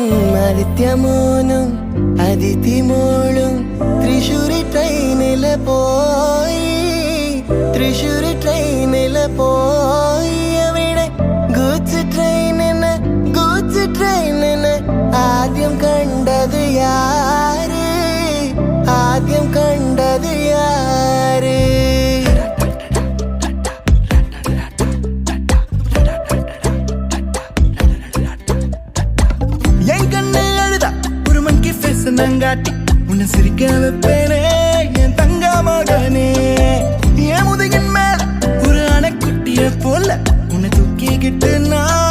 ആദിത്യമോനും അതിഥിമോളും തൃശ്ശൂരി ട്രെയിനില് പോയി തൃശ്ശൂരി ട്രെയിനില് പോയി അവിടെ ഗൂഡ്സ് ട്രെയിനിന് ആദ്യം കണ്ടത് യാര് ആദ്യം കണ്ടത് യാര് நங்காட்டி உன்னை சிரிக்க வைப்பேனே என் தங்க மகனே என் முதுகின் மேல ஒரு அணைக்குட்டிய போல உன்னை தூக்கிக்கிட்டு நான்